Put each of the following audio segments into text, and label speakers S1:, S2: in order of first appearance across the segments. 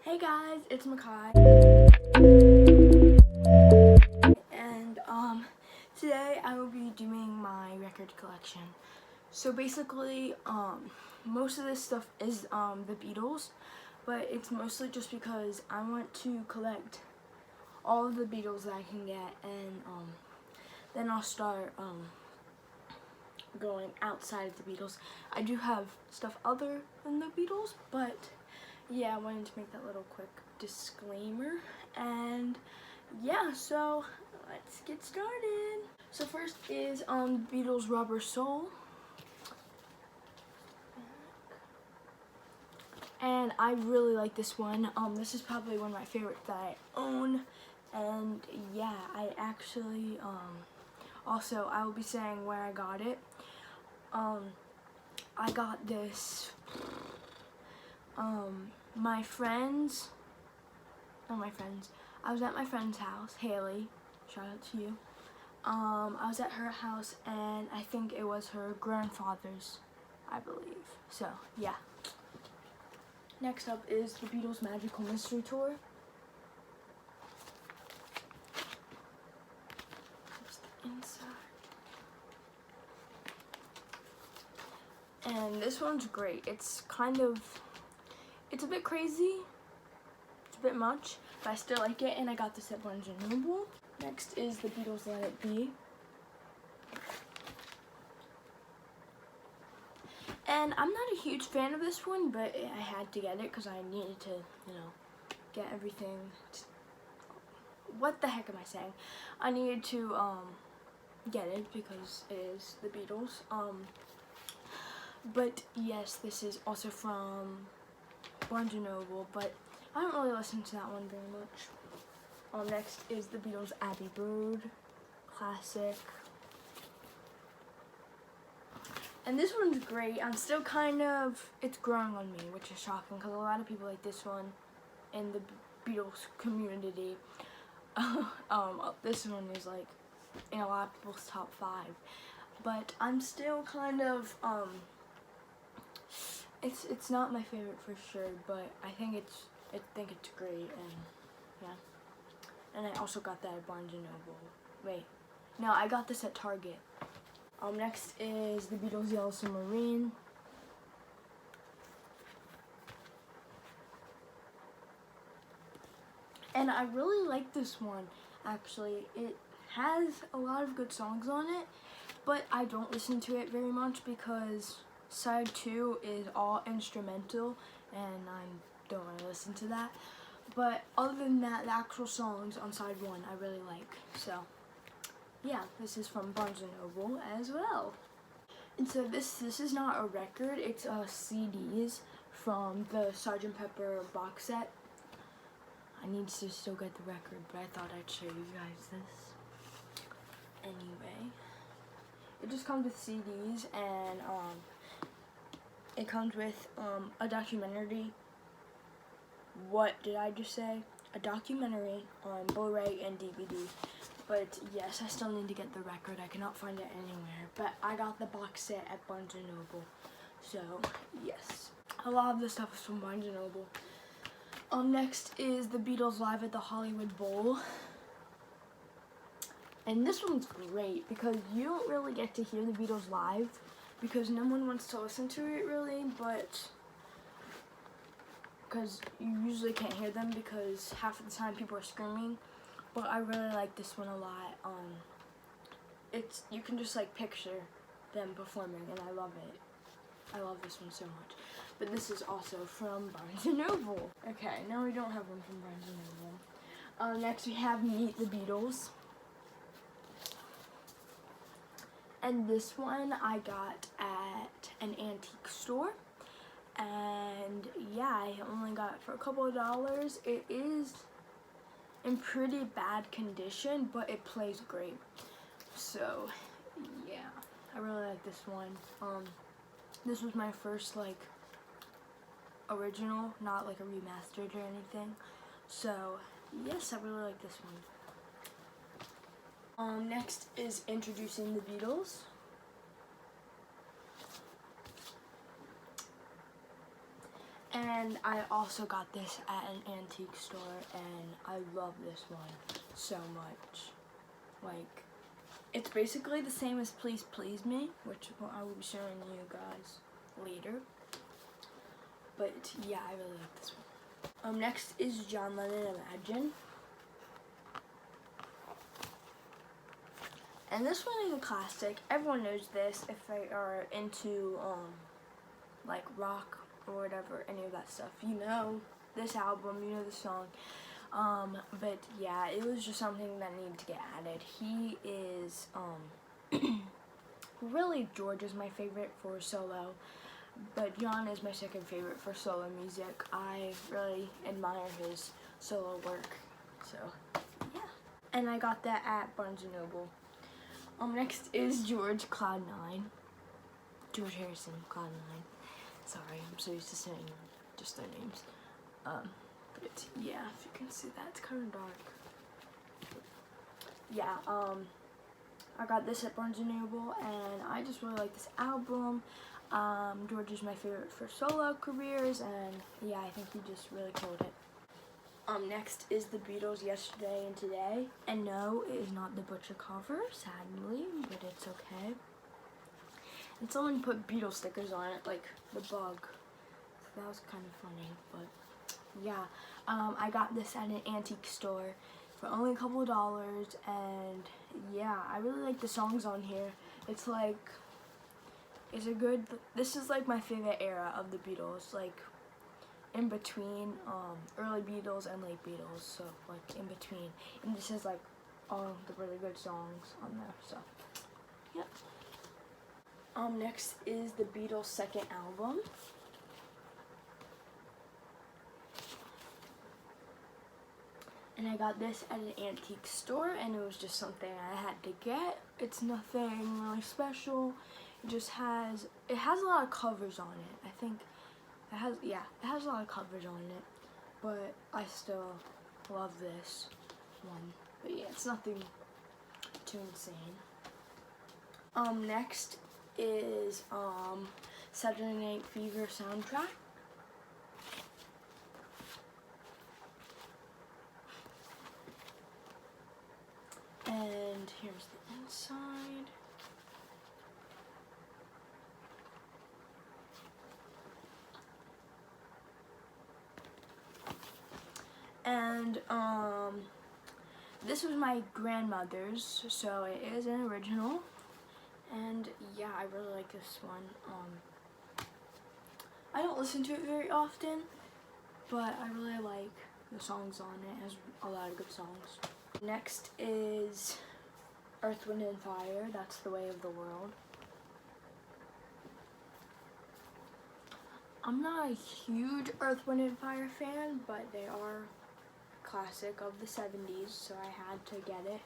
S1: Hey guys, it's Makai, and today I will be doing my record collection. So basically, most of this stuff is the Beatles, but it's mostly just because I want to collect all of the Beatles that I can get, and then I'll start going outside of the Beatles. I do have stuff other than the Beatles, but yeah, I wanted to make that little quick disclaimer. And yeah, so let's get started. So first is Beatles Rubber Soul. And I really like this one. This is probably one of my favorites that I own. And yeah, I actually also I will be saying where I got it. I got this I was at my friend's house, Haley, shout out to you. I was at her house, and I think it was her grandfather's, I believe. So yeah. Next up is the Beatles Magical Mystery Tour. Here's the inside. And this one's great. It's a bit crazy. It's a bit much, but I still like it, and I got this at Barnes & Noble. Next is the Beatles Let It Be. And I'm not a huge fan of this one, but I had to get it because I needed to, get everything. What the heck am I saying? I needed to get it because it is the Beatles. But yes, this is also from Barnes & Noble, but I don't really listen to that one very much. Next is the Beatles Abbey Road, classic. And this one's great. I'm still it's growing on me, which is shocking because a lot of people like this one in the Beatles community. This one is like in a lot of people's top 5. But I'm still it's not my favorite for sure, but I think it's great, and yeah. And I also got that at Barnes & Noble. Wait, no, I got this at Target. Next is the Beatles Yellow Submarine. And I really like this one, actually. It has a lot of good songs on it, but I don't listen to it very much because side 2 is all instrumental, and I don't want to listen to that. But other than that, the actual songs on side 1 I really like. So yeah, this is from Barnes & Noble as well. And so this is not a record, it's CDs from the Sgt. Pepper box set. I need to still get the record, but I thought I'd show you guys this. Anyway, it just comes with CDs, and it comes with a documentary. What did I just say? A documentary on Blu-ray and DVD. But yes, I still need to get the record. I cannot find it anywhere. But I got the box set at Barnes & Noble. So yes, a lot of this stuff is from Barnes & Noble. Next is the Beatles Live at the Hollywood Bowl. And this one's great because you don't really get to hear the Beatles live because no one wants to listen to it really, but because you usually can't hear them because half of the time people are screaming. But I really like this one a lot. You can just picture them performing, and I love it. I love this one so much. But this is also from Barnes & Noble. Okay, no, we don't have one from Barnes & Noble. Next we have Meet the Beatles. And this one I got at an antique store. And yeah, I only got it for a couple of dollars. It is in pretty bad condition, but it plays great. So yeah, I really like this one. This was my first original, not a remastered or anything. So yes, I really like this one. Next is Introducing the Beatles. And I also got this at an antique store, and I love this one so much. Like, it's basically the same as Please Please Me, which I will be showing you guys later. But yeah, I really like this one. Next is John Lennon Imagine. And this one is a classic. Everyone knows this if they are into like rock or whatever, any of that stuff. You know this album, you know the song. But yeah, it was just something that needed to get added. He is, really George is my favorite for solo, but John is my second favorite for solo music. I really admire his solo work, so yeah. And I got that at Barnes & Noble. Next is George Cloud9. George Harrison, Cloud9. Sorry, I'm so used to saying just their names. But yeah, if you can see that, it's kind of dark. Yeah, I got this at Barnes & Noble, and I just really like this album. George is my favorite for solo careers, and yeah, I think he just really killed it. Next is the Beatles, Yesterday and Today. And no, it is not the Butcher cover, sadly, but it's okay. And someone put Beatles stickers on it, like the bug. So that was kind of funny, but yeah. I got this at an antique store for only a couple of dollars, and yeah, I really like the songs on here. It's like, this is like my favorite era of the Beatles, like in between early Beatles and late Beatles, so like in between. And this is like all the really good songs on there, so yeah. Next is the Beatles' second album. And I got this at an antique store, and it was just something I had to get. It's nothing really special. It has a lot of covers on it. I think it has a lot of covers on it, but I still love this one. But yeah, it's nothing too insane. Next is Saturday Night Fever soundtrack. And here's the inside. And this was my grandmother's, so it is an original. And yeah, I really like this one. I don't listen to it very often, but I really like the songs on it. It has a lot of good songs. Next is Earth, Wind and Fire, That's the Way of the World. I'm not a huge Earth, Wind and Fire fan, but they are a classic of the 70s, so I had to get it.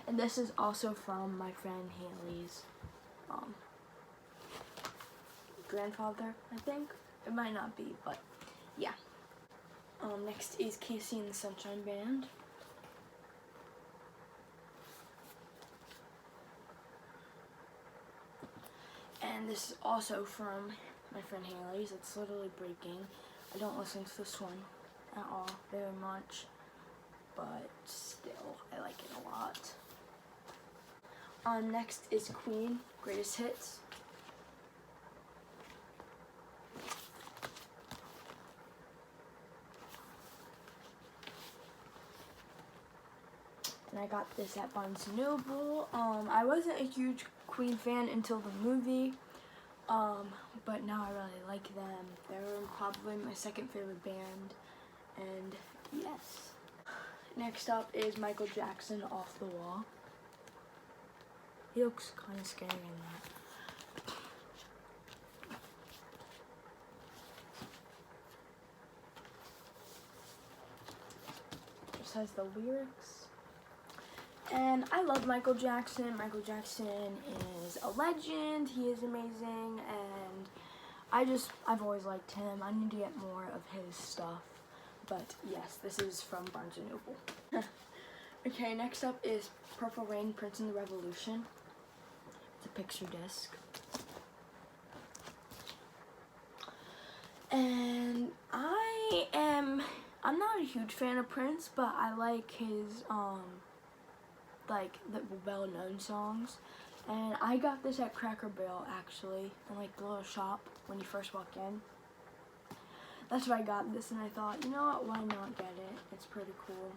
S1: And this is also from my friend Haley's grandfather, I think. It might not be, but yeah. Next is Casey and the Sunshine Band. And this is also from my friend Haley's. It's literally breaking. I don't listen to this one at all very much, but still, I like it a lot. Next is Queen, Greatest Hits. And I got this at Barnes & Noble. I wasn't a huge Queen fan until the movie, but now I really like them. They're probably my second favorite band, and yes. Next up is Michael Jackson, Off the Wall. He looks kind of scary in that. Just has the lyrics. And I love Michael Jackson. Michael Jackson is a legend. He is amazing, and I've always liked him. I need to get more of his stuff. But yes, this is from Barnes & Noble. Okay, next up is Purple Rain, Prince and the Revolution. It's a picture disc. And I I'm not a huge fan of Prince, but I like his like the well-known songs. And I got this at Cracker Barrel actually, in like the little shop when you first walk in. That's why I got this, and I thought, you know what, why not get it? It's pretty cool.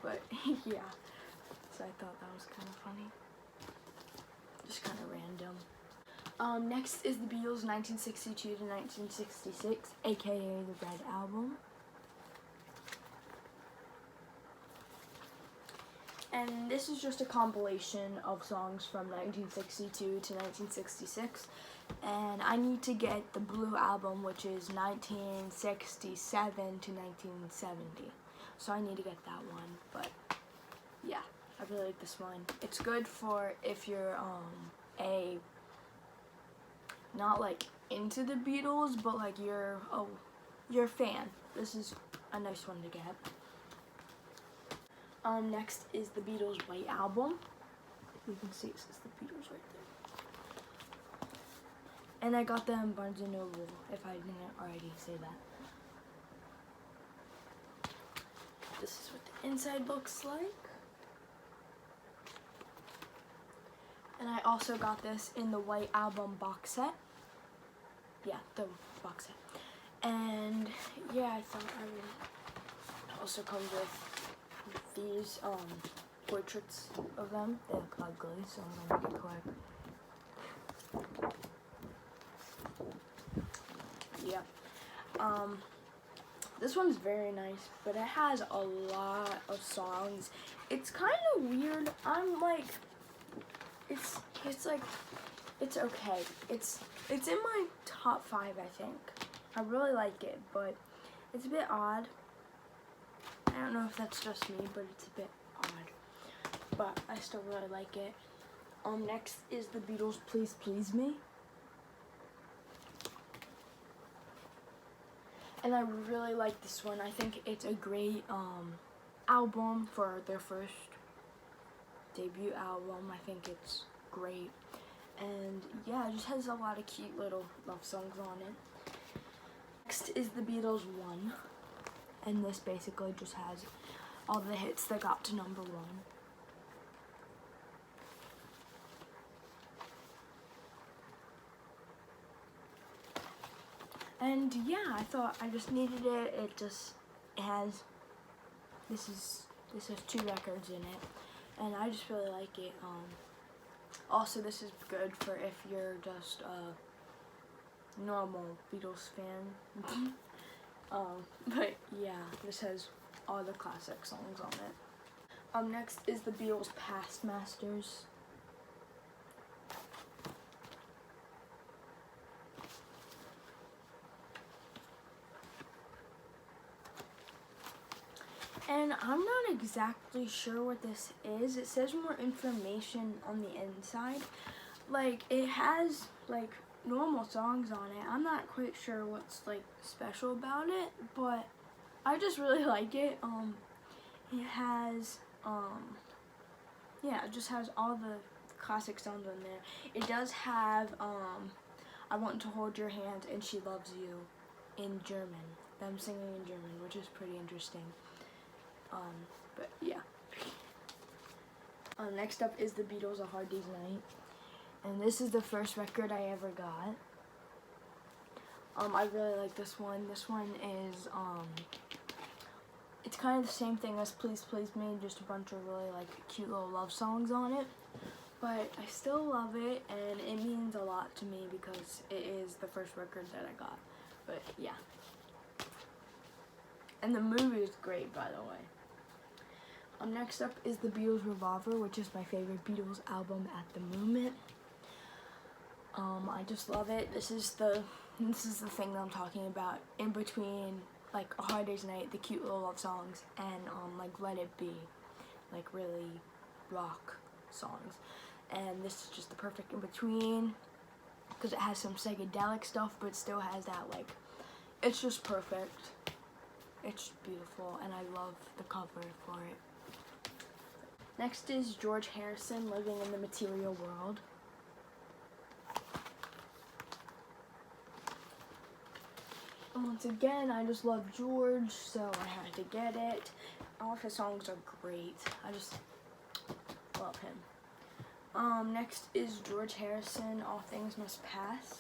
S1: But yeah, so I thought that was kind of funny. Just kind of random. Next is the Beatles 1962 to 1966, aka the Red Album. And this is just a compilation of songs from 1962 to 1966. And I need to get the Blue Album, which is 1967 to 1970. So I need to get that one. But yeah, I really like this one. It's good for if you're not like into the Beatles, but like you're a fan. This is a nice one to get. Next is the Beatles White Album. You can see it says the Beatles right there. And I got them Barnes & Noble, if I didn't already say that. This is what the inside looks like. And I also got this in the White Album box set. Yeah, the box set. And yeah, I thought I would also come with these portraits of them. They look ugly, so I'm gonna make it quick. Yeah. This one's very nice, but it has a lot of songs. It's kind of weird. I'm like, it's like, it's okay. It's in my top 5, I think. I really like it, but it's a bit odd. I don't know if that's just me, but it's a bit odd. But I still really like it. Next is the Beatles Please Please Me. And I really like this one. I think it's a great album for their first debut album. I think it's great. And yeah, it just has a lot of cute little love songs on it. Next is the Beatles 1. And this basically just has all the hits that got to number 1. And yeah, I thought I just needed it. It has this has 2 records in it, and I just really like it. Also, this is good for if you're just a normal Beatles fan. But yeah, this has all the classic songs on it. Next is the Beatles Past Masters. And I'm not exactly sure what this is. It says more information on the inside. Like, it has like normal songs on it. I'm not quite sure what's like special about it, but I just really like it. It has yeah, it just has all the classic songs on there. It does have I Want to Hold Your Hand and She Loves You in German. Them singing in German, which is pretty interesting. But yeah. Next up is the Beatles A Hard Day's Night. And this is the first record I ever got. I really like this one. This one is, it's kind of the same thing as Please Please Me, just a bunch of really like cute little love songs on it. But I still love it, and it means a lot to me because it is the first record that I got. But yeah. And the movie is great, by the way. Next up is the Beatles Revolver, which is my favorite Beatles album at the moment. I just love it. This is the thing that I'm talking about. In between like A Hard Day's Night, the cute little love songs, and like Let It Be, like really rock songs. And this is just the perfect in between because it has some psychedelic stuff, but still has that like, it's just perfect. It's beautiful, and I love the cover for it. Next is George Harrison, Living in the Material World. once again, I just love George, so I had to get it. All of his songs are great. I just love him. Next is George Harrison, All Things Must Pass.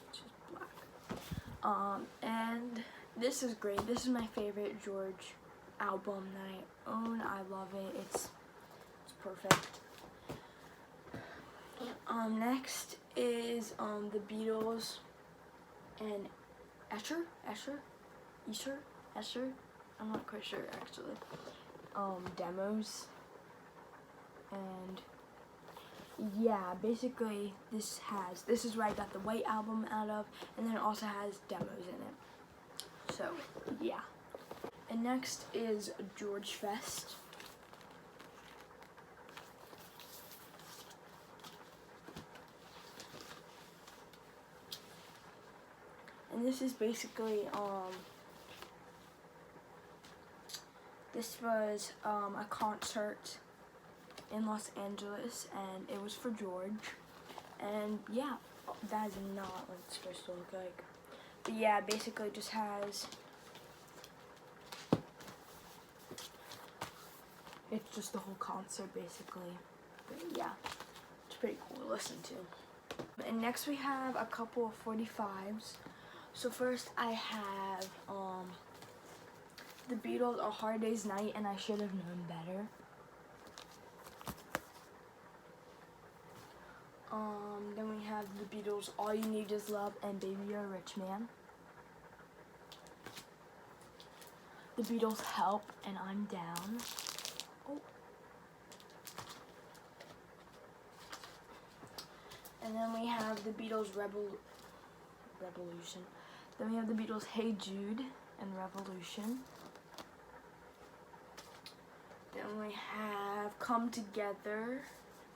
S1: Which is black. And this is great. This is my favorite George album that I own. I love it. It's perfect. Next is the Beatles and Escher. I'm not quite sure actually. Demos. And yeah, basically this is where I got the White Album out of, and then it also has demos in it. So yeah. And next is George Fest. And this is basically, this was a concert in Los Angeles, and it was for George. And yeah, that is not what it's supposed to look like. But yeah, basically it just has, it's just the whole concert basically. But yeah, it's pretty cool to listen to. And next we have a couple of 45s. So first I have the Beatles, A Hard Day's Night, and I Should Have Known Better. Then we have the Beatles, All You Need Is Love, and Baby You're a Rich Man. The Beatles, Help, and I'm Down. Oh. And then we have the Beatles, Revolution. Then we have the Beatles, Hey Jude, and Revolution. Then we have Come Together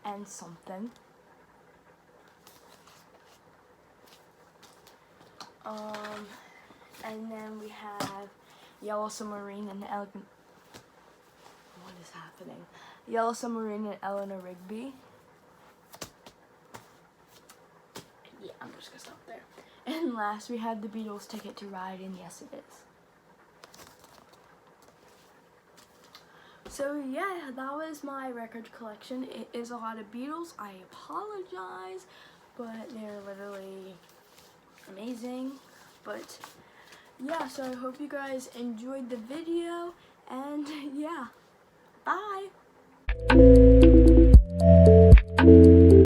S1: and Something. And then we have Yellow Submarine and Elegant. What is happening? Yellow Submarine and Eleanor Rigby. Yeah, I'm just gonna stop there. And last, we have the Beatles, Ticket to Ride, and Yes It Is. So yeah, that was my record collection. It is a lot of Beatles. I apologize, but they're literally amazing. But yeah, so I hope you guys enjoyed the video, and yeah, bye!